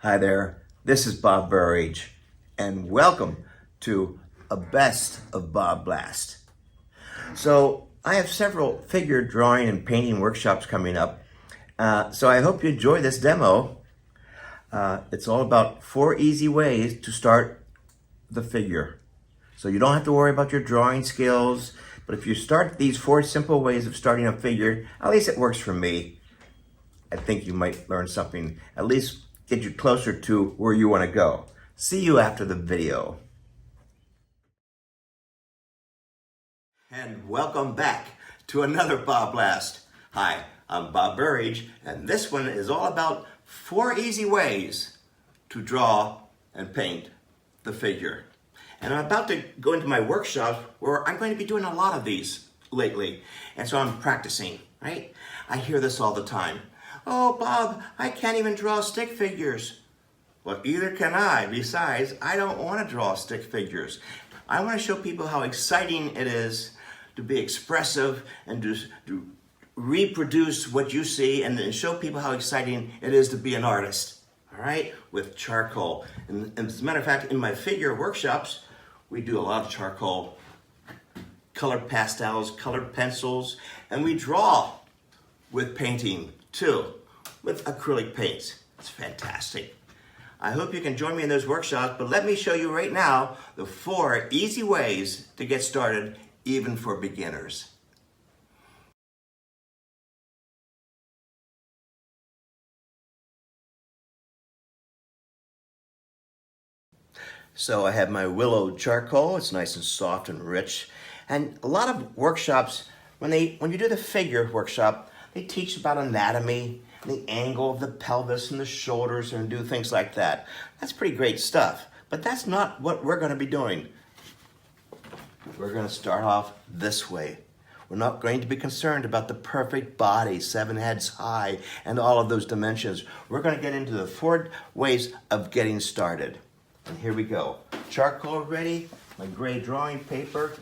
Hi there, this is Bob Burridge, and welcome to a Best of BobBlast. So I have several figure drawing and painting workshops coming up, so I hope you enjoy this demo. It's all about 4 easy ways to start the figure. So you don't have to worry about your drawing skills, but if you start these 4 simple ways of starting a figure, at least it works for me. I think you might learn something, at least get you closer to where you want to go. See you after the video. And welcome back to another BobBlast. Hi, I'm Bob Burridge, and this one is all about 4 easy ways to draw and paint the figure. And I'm about to go into my workshop where I'm going to be doing a lot of these lately. And so I'm practicing, right? I hear this all the time. Oh, Bob, I can't even draw stick figures. Well, either can I. Besides, I don't want to draw stick figures. I want to show people how exciting it is to be expressive and to reproduce what you see, and then show people how exciting it is to be an artist, all right, with charcoal. And as a matter of fact, in my figure workshops, we do a lot of charcoal, colored pastels, colored pencils, and we draw with painting too, with acrylic paints. It's fantastic. I hope you can join me in those workshops, but let me show you right now the 4 easy ways to get started, even for beginners. So I have my willow charcoal. It's nice and soft and rich. And a lot of workshops, when you do the figure workshop, they teach about anatomy, the angle of the pelvis and the shoulders, and do things like that. That's pretty great stuff, but that's not what we're going to be doing. We're going to start off this way. We're not going to be concerned about the perfect body, 7 heads high, and all of those dimensions. We're going to get into the 4 ways of getting started. And here we go. Charcoal ready, my gray drawing paper.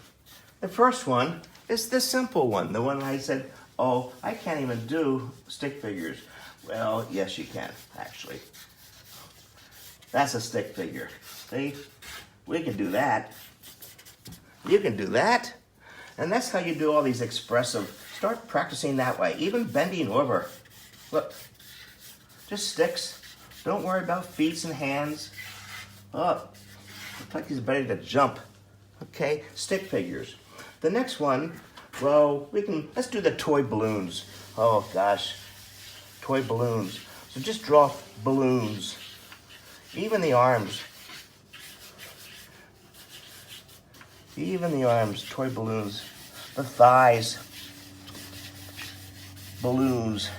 The first one is the simple one, the one I said, oh, I can't even do stick figures. Well, yes, you can, actually. That's a stick figure. See? We can do that. You can do that. And that's how you do all these expressive. Start practicing that way, even bending over. Look, just sticks. Don't worry about feet and hands. Oh, looks like he's ready to jump. Okay, stick figures. The next one, well, let's do the toy balloons. Oh gosh, toy balloons. So just draw balloons. Even the arms. Toy balloons. The thighs, balloons.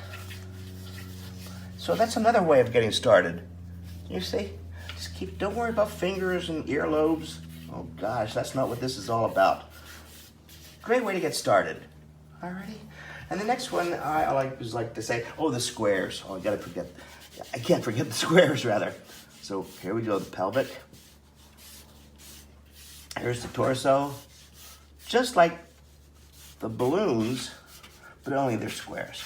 So that's another way of getting started. You see? Don't worry about fingers and earlobes. Oh gosh, that's not what this is all about. Great way to get started. Alrighty. And the next one I like to say, oh, the squares. Oh, I can't forget the squares rather. So here we go, the pelvic. Here's the torso. Just like the balloons, but only they're squares.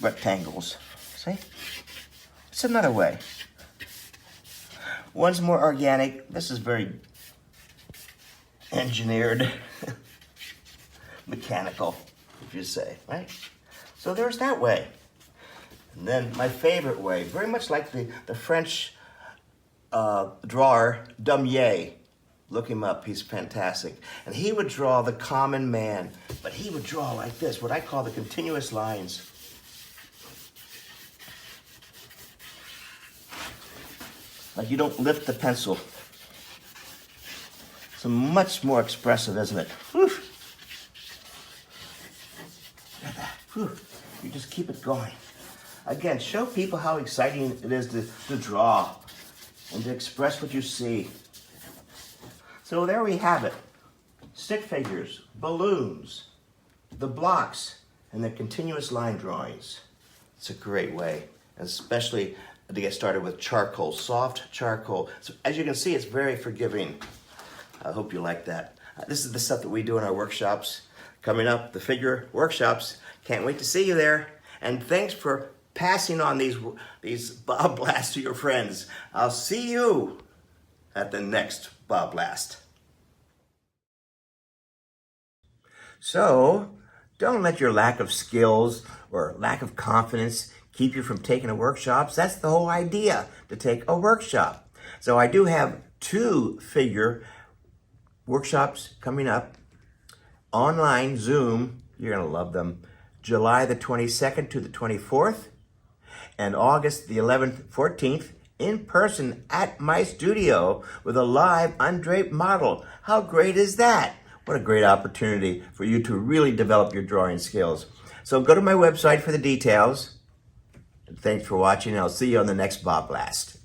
Rectangles. See? It's another way. One's more organic. This is very engineered, mechanical, if you say, right? So there's that way. And then my favorite way, very much like the French drawer, Dumier. Look him up, he's fantastic. And he would draw the common man, but he would draw like this, what I call the continuous lines. Like you don't lift the pencil. It's much more expressive, isn't it? Whew. Look at that. Whew. You just keep it going. Again, show people how exciting it is to draw and to express what you see. So there we have it. Stick figures, balloons, the blocks, and the continuous line drawings. It's a great way, especially to get started with charcoal, soft charcoal. So as you can see, it's very forgiving. I hope you like that. This is the stuff that we do in our workshops. Coming up, the figure workshops. Can't wait to see you there. And thanks for passing on these Bob Blasts to your friends. I'll see you at the next Bob Blast. So, don't let your lack of skills or lack of confidence keep you from taking workshops. That's the whole idea, to take a workshop. So I do have 2 figure workshops coming up online, Zoom. You're going to love them. July the 22nd to the 24th and August the 11th, 14th in person at my studio with a live undraped model. How great is that? What a great opportunity for you to really develop your drawing skills. So go to my website for the details. And thanks for watching. I'll see you on the next BobBlast.